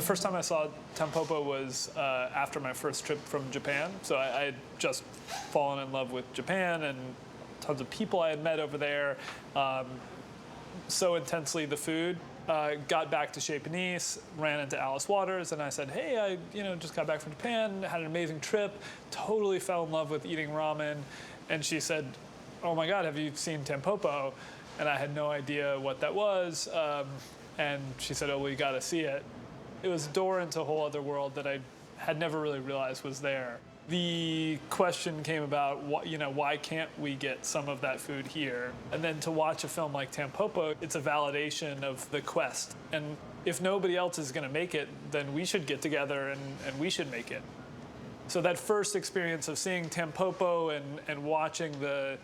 first time I saw Tampopo was after my first trip from Japan. So I had just fallen in love with Japan and tons of people I had met over there. So intensely the food. Got back to Chez Panisse, ran into Alice Waters, and I said, hey, I just got back from Japan, had an amazing trip, totally fell in love with eating ramen. And she said, oh my God, have you seen Tampopo? And I had no idea what that was. And she said, oh, well, you gotta see it. It was a door into a whole other world that I had never really realized was there. The question came about, why can't we get some of that food here? And then to watch a film like Tampopo, it's a validation of the quest. And if nobody else is going to make it, then we should get together and we should make it. So that first experience of seeing Tampopo and watching the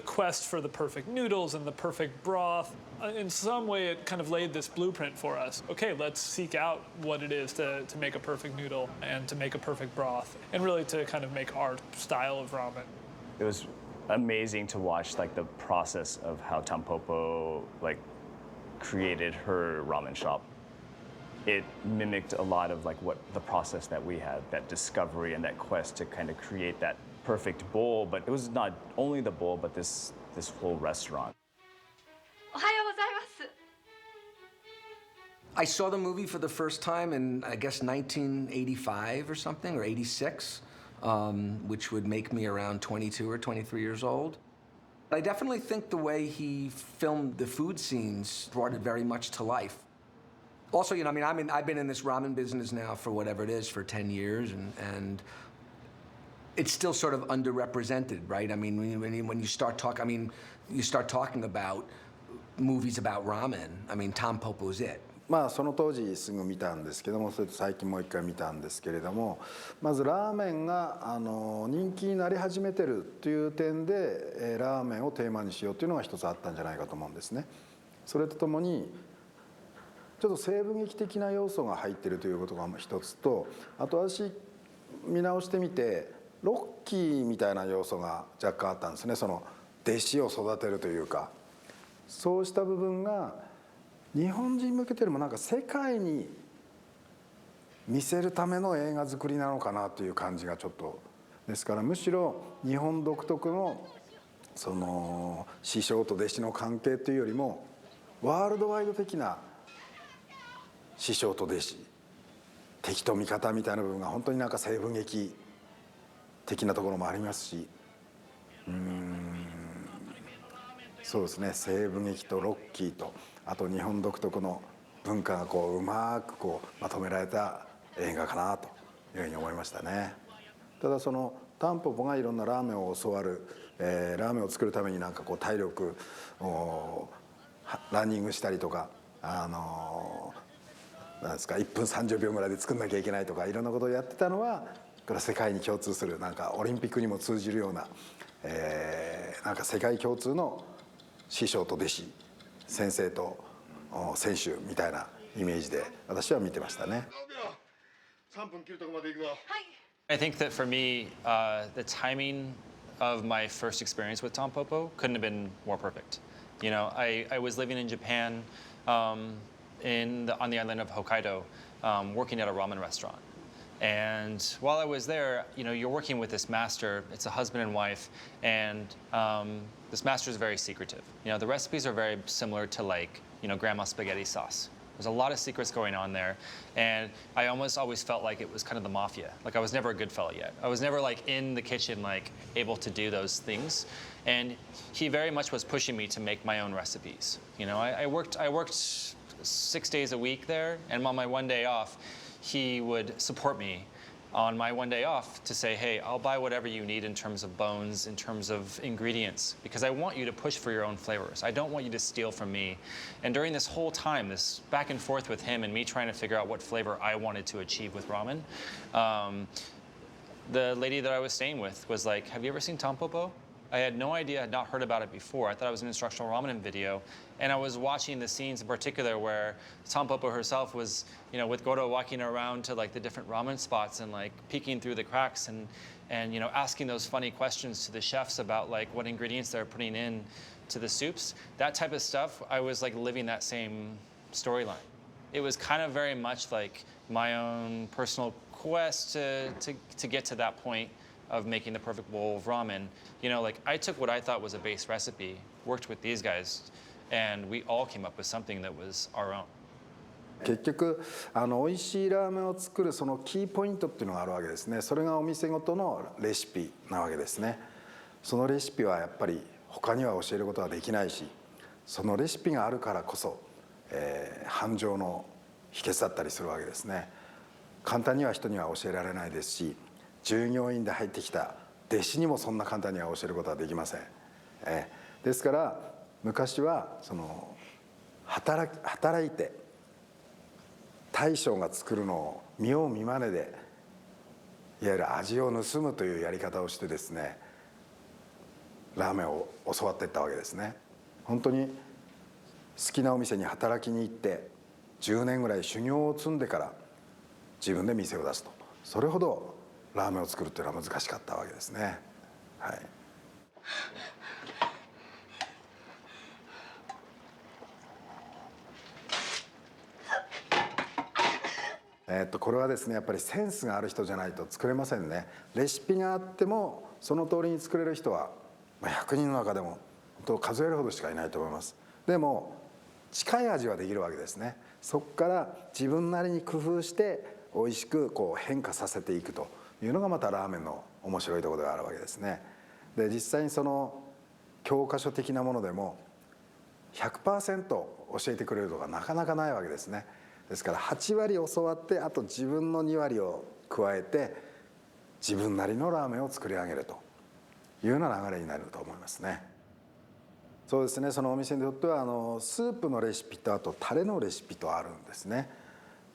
quest for the perfect noodles and the perfect broth, in some way it kind of laid this blueprint for us. Okay, let's seek out what it is to make a perfect noodle and to make a perfect broth, and really to kind of make our style of ramen. It was amazing to watch the process of how Tampopo created her ramen shop. It mimicked a lot of what the process that we had, that discovery and that quest to kind of create that perfect bowl, but it was not only the bowl, but this whole restaurant. I saw the movie for the first time in, I guess, 1985 or something, or 86, which would make me around 22 or 23 years old. I definitely think the way he filmed the food scenes brought it very much to life. Also, I've been in this ramen business now for whatever it is, for 10 years, and it's still sort of underrepresented, right? I mean, when you start talking about movies about ramen, I mean, Tampopo's it. その当時すぐ見たんですけども、それと最近もう一回見たんですけれども、まずラーメンが人気になり始めてるという点で、ラーメンをテーマにしようというのが一つあったんじゃないかと思うんですね。それとともにちょっと西部劇的な要素が入っているということが一つと、あと私見直してみてロッキーみたいな要素が若干あったんですね。その弟子を育てるというか、そうした部分が日本人向けてよりも世界に見せるための映画作りなのかなという感じがちょっとですから、むしろ日本独特のその師匠と弟子の関係というよりもワールドワイド的な師匠と弟子、敵と味方みたいな部分が本当に西部劇的なところもありますし、そうですね、西部劇とロッキーと、あと日本独特の文化がうまくまとめられた映画かなというふうに思いましたね。ただそのタンポポがいろんなラーメンを教わる、ラーメンを作るために体力をランニングしたりとか、なんですか、1分30秒ぐらいで作んなきゃいけないとか、いろんなことをやってたのはこれは世界に共通する、オリンピックにも通じるような、世界共通の師匠と弟子、先生と選手みたいなイメージで私は見てましたね。I think that for me, the timing of my first experience with Tampopo couldn't have been more perfect. I was living in Japan, on the island of Hokkaido, working at a ramen restaurant. And while I was there, you're working with this master. It's a husband and wife, and this master is very secretive. The recipes are very similar to grandma's spaghetti sauce. There's a lot of secrets going on there, and I almost always felt like it was kind of the mafia. I was never a good fella yet. I was never in the kitchen able to do those things, and he very much was pushing me to make my own recipes. I worked 6 days a week there, and on my one day off, he would support me on my one day off to say, hey, I'll buy whatever you need in terms of bones, in terms of ingredients, because I want you to push for your own flavors. I don't want you to steal from me. And during this whole time, this back and forth with him and me trying to figure out what flavor I wanted to achieve with ramen, the lady that I was staying with was like, have you ever seen Tampopo? I had no idea, I had not heard about it before. I thought it was an instructional ramen video. And I was watching the scenes in particular where Tampopo herself was, with Goro walking around to the different ramen spots and peeking through the cracks and asking those funny questions to the chefs about what ingredients they're putting in to the soups. That type of stuff, I was living that same storyline. it was kind of very much like my own personal quest to get to that point of making the perfect bowl of ramen. You know, like I took what I thought was a base recipe, worked with these guys, and we all came up with something that was our own. 結局美味しいラーメンを作るそのキーポイントっていうのがあるわけですね。それがお店ごとのレシピなわけですね。そのレシピはやっぱり他には教えることはできないし、そのレシピがあるからこそ、繁盛の秘訣だったりするわけですね。簡単には人には教えられないですし、従業員で入ってきた弟子にもそんな簡単には教えることはできません。ですから昔はその働いて大将が作るのを見よう見まねでいわゆる味を盗むというやり方をしてですね、ラーメンを教わっていったわけですね。本当に好きなお店に働きに行って10年ぐらい修行を積んでから自分で店を出すと、それほどラーメンを作るっていうのは難しかったわけですね。はい。これはですねやっぱりセンスがある人じゃないと作れませんね。レシピがあってもその通りに作れる人は100人の中でも本当数えるほどしかいないと思います。でも近い味はできるわけですね。そこから自分なりに工夫して美味しくこう変化させていくというのがまたラーメンの面白いところであるわけですね。で実際にその教科書的なものでも 100% 教えてくれるのがなかなかないわけですね。ですから8割教わってあと自分の2割を加えて自分なりのラーメンを作り上げるというような流れになると思いますね。そうですね、そのお店にとってはスープのレシピとあとタレのレシピとあるんですね。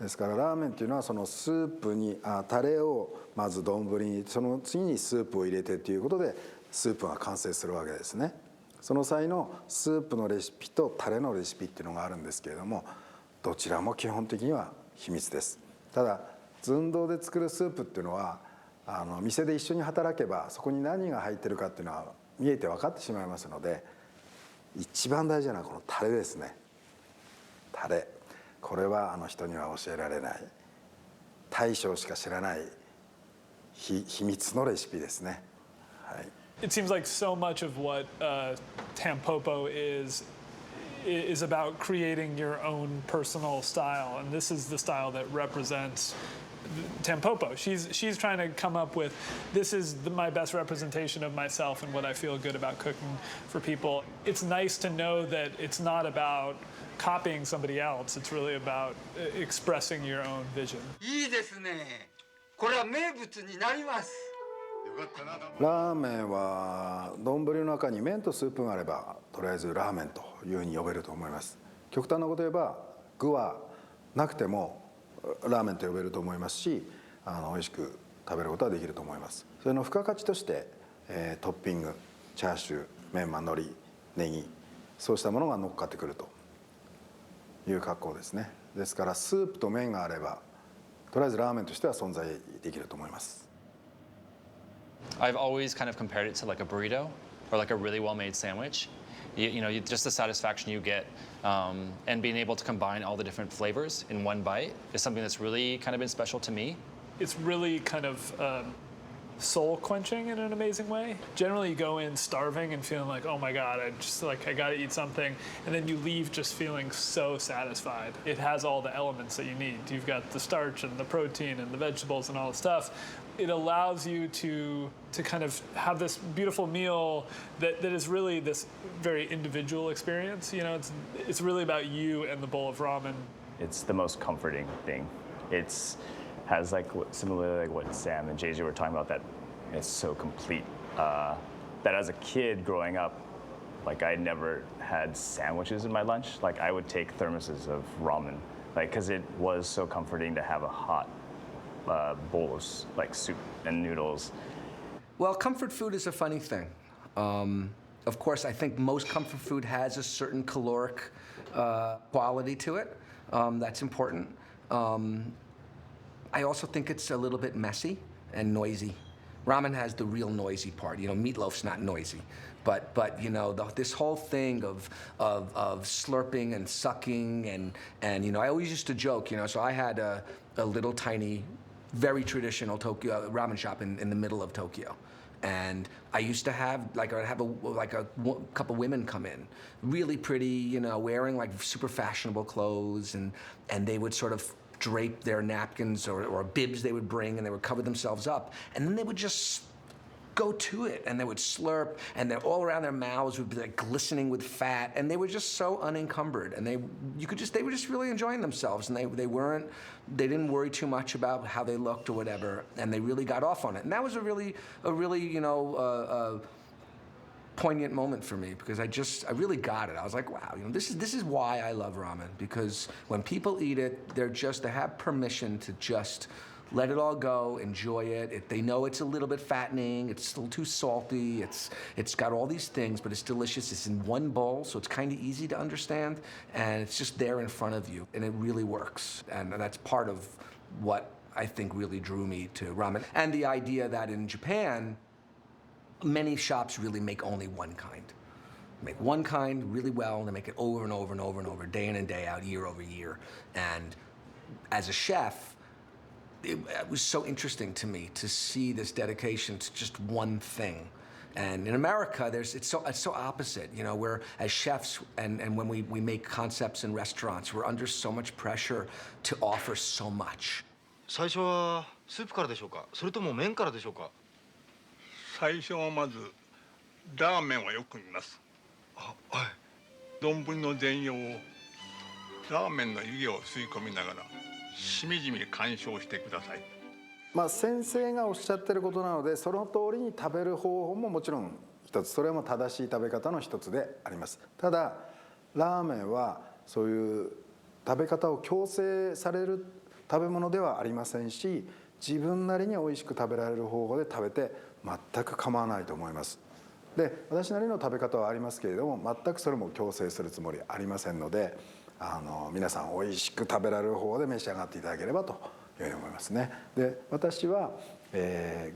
ですからラーメンというのはそのスープにタレをまず丼にその次にスープを入れてということでスープが完成するわけですね。その際のスープのレシピとタレのレシピっていうのがあるんですけれども、どちらも基本的には秘密です。ただ寸胴で作るスープっていうのは店で一緒に働けばそこに何が入ってるかっていうのは見えて分かってしまいますので、一番大事なのはこのタレですね。タレ、これは人には教えられない大将しか知らない秘密のレシピですね。はい。It seems like so much of what Tampopo is about creating your own personal style, and this is the style that represents Tampopo. She's trying to come up with this is my best representation of myself and what I feel good about cooking for people. It's nice to know that it's not about copying somebody else. It's really about expressing your own vision. いいですね。これは名物になります。ラーメンは丼の中に麺とスープがあればとりあえずラーメンというふうに呼べると思います。極端なこと言えば具はなくてもラーメンと呼べると思いますし、美味しく食べることはできると思います。それの付加価値として、トッピング、チャーシュー、メンマ、海苔、ネギ、そうしたものが乗っかってくるという格好ですね。ですからスープと麺があればとりあえずラーメンとしては存在できると思います。I've always kind of compared it to like a burrito or like a really well-made sandwich. Just the satisfaction you get and being able to combine all the different flavors in one bite is something that's really kind of been special to me. It's really kind of soul quenching in an amazing way. Generally you go in starving and feeling like, oh my God, I gotta eat something. And then you leave just feeling so satisfied. It has all the elements that you need. You've got the starch and the protein and the vegetables and all the stuff. It allows you to kind of have this beautiful meal that is really this very individual experience. It's really about you and the bowl of ramen. It's the most comforting thing. Has similarly like what Sam and JJ were talking about, that it's so complete. That as a kid growing up, like I never had sandwiches in my lunch. Like I would take thermoses of ramen, because it was so comforting to have a hot bowl of like soup and noodles. Well, comfort food is a funny thing. Of course, I think most comfort food has a certain caloric quality to it. That's important. I also think it's a little bit messy and noisy. Ramen has the real noisy part. You know, meatloaf's not noisy. But you know, this whole thing of slurping and sucking and you know, I always used to joke, you know, so I had a little tiny, very traditional Tokyo ramen shop in the middle of Tokyo. And I used to have, like, I'd have a couple women come in, really pretty, you know, wearing like super fashionable clothes, and they would sort of drape their napkins or bibs they would bring, and they would cover themselves up, and then they would just go to it, and they would slurp, and they're all around their mouths would be like glistening with fat, and they were just so unencumbered, and they were just really enjoying themselves, and they didn't worry too much about how they looked or whatever, and they really got off on it, and that was a really you know poignant moment for me, because I really got it. I was like, wow, you know, this is why I love ramen, because when people eat it, they have permission to just let it all go, enjoy it. They know it's a little bit fattening, it's still too salty, it's got all these things, but it's delicious. It's in one bowl, so it's kind of easy to understand, and it's just there in front of you, and it really works. And that's part of what I think really drew me to ramen. And the idea that in Japan, many shops really make only one kind. Make one kind really well, and they make it over and over and over and over, day in and day out, year over year. And as a chef, it was so interesting to me to see this dedication to just one thing. And in America, it's so opposite. You know, we're, as chefs, and when we make concepts in restaurants, we're under so much pressure to offer so much. 最初はスープからでしょうか、それとも麺からでしょうか。最初はまずラーメンをよく見ます。あ、はい。丼の全容をラーメンの湯気を吸い込みながらしみじみ鑑賞してください。まあ先生がおっしゃってることなので、その通りに食べる方法ももちろん一つ、それも正しい食べ方の一つであります。ただラーメンはそういう食べ方を強制される食べ物ではありませんし、自分なりに美味しく食べられる方法で食べて全く構わないと思います。で、私なりの食べ方はありますけれども、全くそれも強制するつもりありませんので、皆さん美味しく食べられる方法で召し上がっていただければというふうに思いますね。で、私は、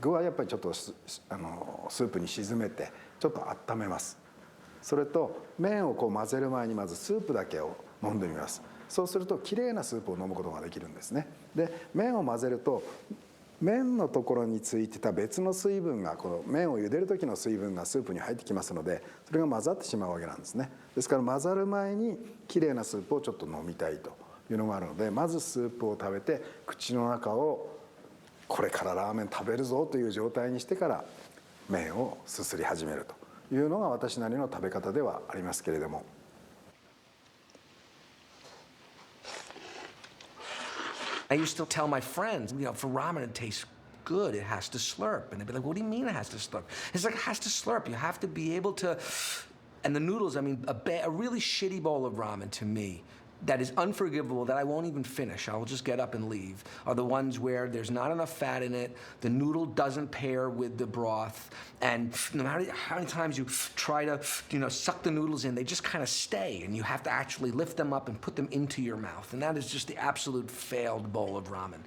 具はやっぱりちょっとスープに沈めてちょっと温めます。それと麺をこう混ぜる前にまずスープだけを飲んでみます。そうするときれいなスープを飲むことができるんですね。で、麺を混ぜると麺のところについてた別の水分が、この麺を茹でる時の水分がスープに入ってきますので、それが混ざってしまうわけなんですね。ですから混ざる前にきれいなスープをちょっと飲みたいというのがあるので、まずスープを食べて口の中をこれからラーメン食べるぞという状態にしてから麺をすすり始めるというのが私なりの食べ方ではありますけれども。I used to tell my friends, you know, for ramen to taste good, it has to slurp. And they'd be like, what do you mean it has to slurp? It's like, it has to slurp. You have to be able to... And the noodles, I mean, a really shitty bowl of ramen to me that is unforgivable, that I won't even finish, I'll just get up and leave, are the ones where there's not enough fat in it, the noodle doesn't pair with the broth, and no matter how many times you try to, you know, suck the noodles in, they just kind of stay, and you have to actually lift them up and put them into your mouth, and that is just the absolute failed bowl of ramen,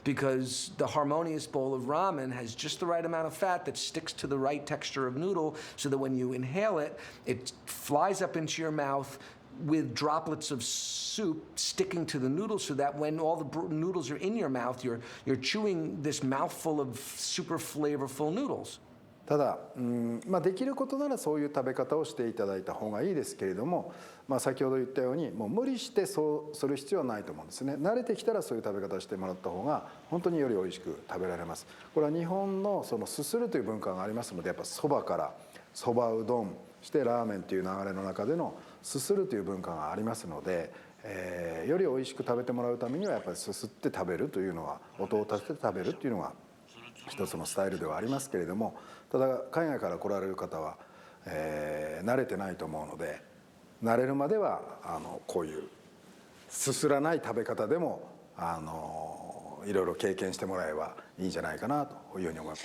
because the harmonious bowl of ramen has just the right amount of fat that sticks to the right texture of noodle, so that when you inhale it, it flies up into your mouth with droplets of soup sticking to the noodles, so that when all the noodles are in your mouth, you're chewing this mouthful of super flavorful noodles. ただ、できることならそういう食べ方をしていただいた方がいいですけれども、先ほど言ったようにもう無理してそうする必要はないと思うんですね。慣れてきたらそういう食べ方をしてもらった方が本当により美味しく食べられます。これは日本のそのすするという文化がありますので、やっぱそばからそばうどんしてラーメンという流れの中でのすするという文化がありますので、より美味しく食べてもらうためにはやっぱりすすって食べるというのは、音を立てて食べるというのが一つのスタイルではありますけれども、ただ海外から来られる方は、慣れてないと思うので、慣れるまではこういうすすらない食べ方でもいろいろ経験してもらえばいいんじゃないかなというふうに思います。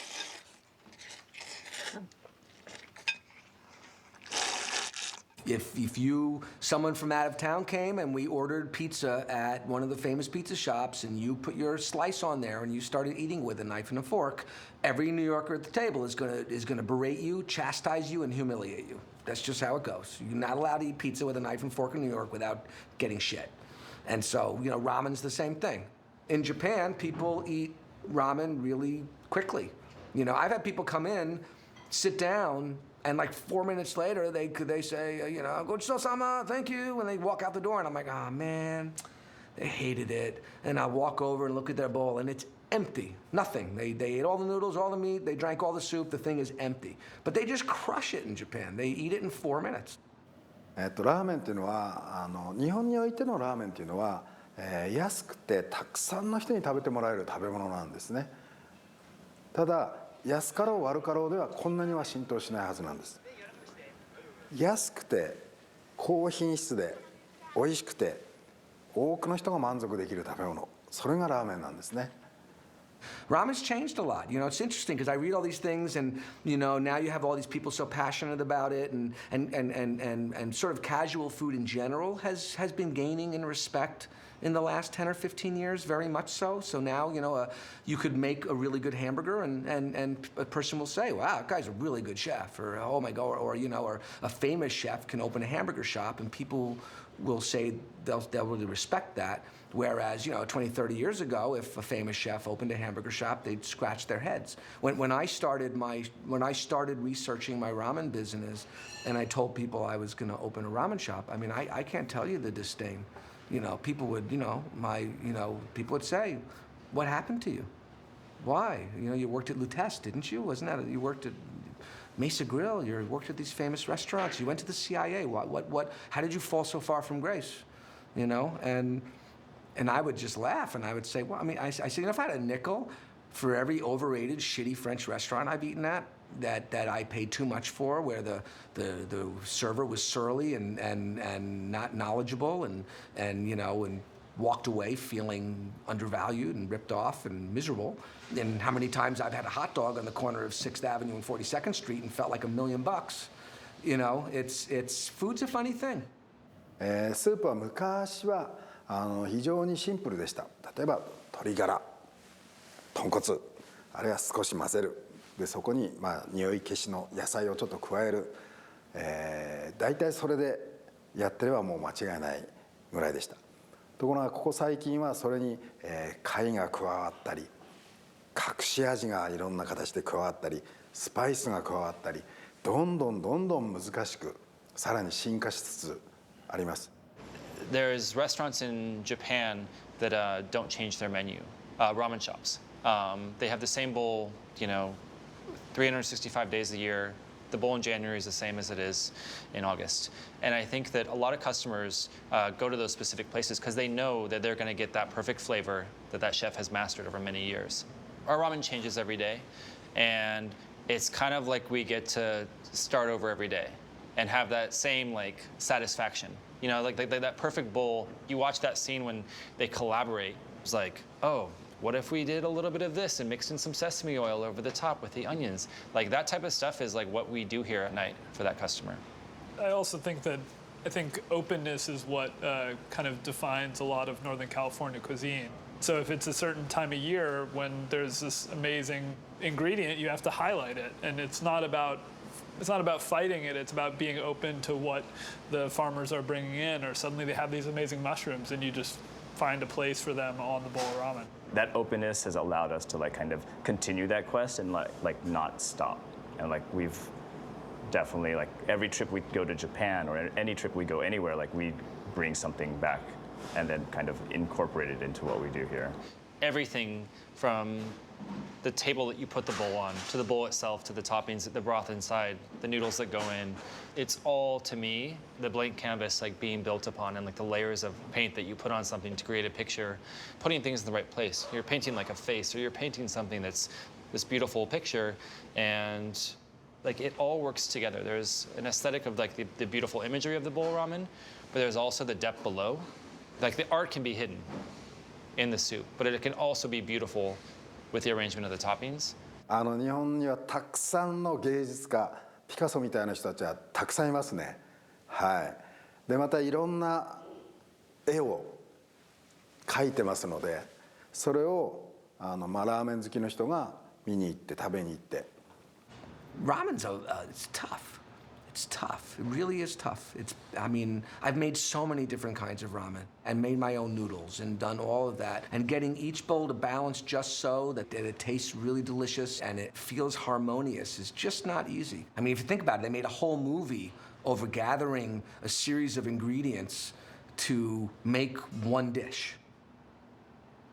If someone from out of town came and we ordered pizza at one of the famous pizza shops and you put your slice on there and you started eating with a knife and a fork, every New Yorker at the table is gonna berate you, chastise you, and humiliate you. That's just how it goes. You're not allowed to eat pizza with a knife and fork in New York without getting shit. And so, ramen's the same thing. In Japan, people eat ramen really quickly. I've had people come in, sit down, and like 4 minutes later, they say, "Gochiso-sama, thank you," and they walk out the door, and I'm like, "Oh man, they hated it." And I walk over and look at their bowl, and it's empty, nothing. They ate all the noodles, all the meat, they drank all the soup. The thing is empty, but they just crush it in Japan. They eat it in 4 minutes. ラーメンっていうのは日本においてのラーメンっていうのは、安くてたくさんの人に食べてもらえる食べ物なんですね。ただ安かろう悪かろうではこんなには浸透しないはずなんです。安くて高品質で美味しくて多くの人が満足できる食べ物、それがラーメンなんですね。Ramen's changed a lot. It's interesting because I read all these things, and now you have all these people so passionate about it, and sort of casual food in general has been gaining in respect in the last 10 or 15 years, very much so. So now, you could make a really good hamburger, and a person will say, "Wow, that guy's a really good chef," or "Oh my God," or a famous chef can open a hamburger shop, and people will say they'll really respect that. Whereas, 20, 30 years ago, if a famous chef opened a hamburger shop, they'd scratch their heads. When I started researching my ramen business, and I told people I was going to open a ramen shop, I mean, I can't tell you the disdain. People would, people would say, "What happened to you? Why? You worked at Lutèce, didn't you? Wasn't that you worked at Mesa Grill? You worked at these famous restaurants. You went to the CIA. What? How did you fall so far from grace? And I would just laugh, and I would say, well, I mean, I said, if I had a nickel for every overrated, shitty French restaurant I've eaten at, that I paid too much for, where the server was surly and not knowledgeable, and walked away feeling undervalued and ripped off and miserable. And how many times I've had a hot dog on the corner of 6th Avenue and 42nd Street and felt like $1 million. It's food's a funny thing. スープは昔は非常にシンプルでした。例えば鶏ガラ、豚骨、あるいは少し混ぜる。でそこに匂い消しの野菜をちょっと加える。大体それでやってればもう間違いないぐらいでした。ところがここ最近はそれに貝が加わったり、隠し味がいろんな形で加わったり、スパイスが加わったり、どんどん難しくさらに進化しつつあります。There's restaurants in Japan that don't change their menu, ramen shops. They have the same bowl, 365 days a year. The bowl in January is the same as it is in August. And I think that a lot of customers go to those specific places because they know that they're going to get that perfect flavor that chef has mastered over many years. Our ramen changes every day, and it's kind of like we get to start over every day and have that same satisfaction. Like that perfect bowl. You watch that scene when they collaborate. It's like, oh, what if we did a little bit of this and mixed in some sesame oil over the top with the onions? Like that type of stuff is like what we do here at night for that customer. I also think openness is what kind of defines a lot of Northern California cuisine. So if it's a certain time of year when there's this amazing ingredient, you have to highlight it, and it's not about fighting it. It's about being open to what the farmers are bringing in, or suddenly they have these amazing mushrooms, and you just find a place for them on the bowl of ramen. That openness has allowed us to kind of continue that quest and not stop. And we've definitely every trip we go to Japan or any trip we go anywhere, we bring something back and then kind of incorporate it into what we do here. Everything from the table that you put the bowl on, to the bowl itself, to the toppings, the broth inside, the noodles that go in. It's all, to me, the blank canvas being built upon, and the layers of paint that you put on something to create a picture, putting things in the right place. You're painting a face, or you're painting something that's this beautiful picture, and it all works together. There's an aesthetic of the beautiful imagery of the bowl ramen, but there's also the depth below. The art can be hidden in the soup, but it can also be beautiful with the arrangement of the toppings. 日本にはたくさんの芸術家、ピカソみたいな人たちはたくさんいますね。はいでまたいろんな絵を描いてますのでそれをラーメン好きの人が見に行って食べに行って Ramen's it's tough. It's tough. It really is tough. I mean, I've made so many different kinds of ramen and made my own noodles and done all of that. And getting each bowl to balance just so that it tastes really delicious and it feels harmonious is just not easy. I mean, if you think about it, they made a whole movie over gathering a series of ingredients to make one dish.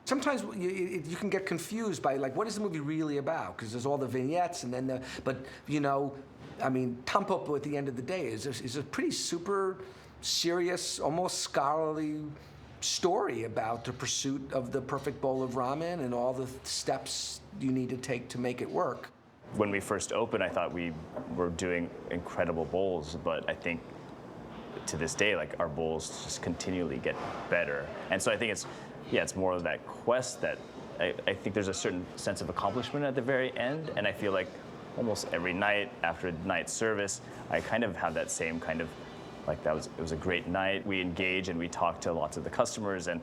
Sometimes you can get confused by like, what is the movie really about? Because there's all the vignettes and then but you know, I mean, Tampopo at the end of the day is a pretty super serious, almost scholarly story about the pursuit of the perfect bowl of ramen and all the steps you need to take to make it work. When we first opened, I thought we were doing incredible bowls, but I think to this day, like our bowls just continually get better. And so I think it's more of that quest that I think there's a certain sense of accomplishment at the very end. And I feel like almost every night after night service, I kind of have that same kind of like it was a great night. We engage and we talk to lots of the customers and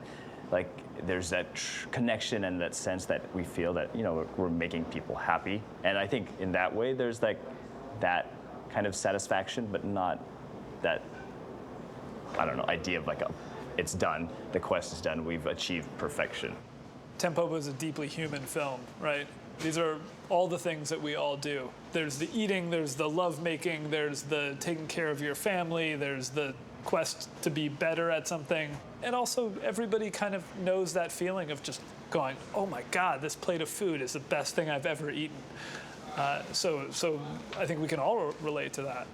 like there's that connection and that sense that we feel that, you know, we're making people happy. And I think in that way, there's like that kind of satisfaction, but not that, I don't know, idea of like it's done, the quest is done, we've achieved perfection. Tampopo is a deeply human film, right? These are all the things that we all do. There's the eating, there's the lovemaking, there's the taking care of your family, there's the quest to be better at something. And also everybody kind of knows that feeling of just going, oh my God, this plate of food is the best thing I've ever eaten. So I think we can all relate to that.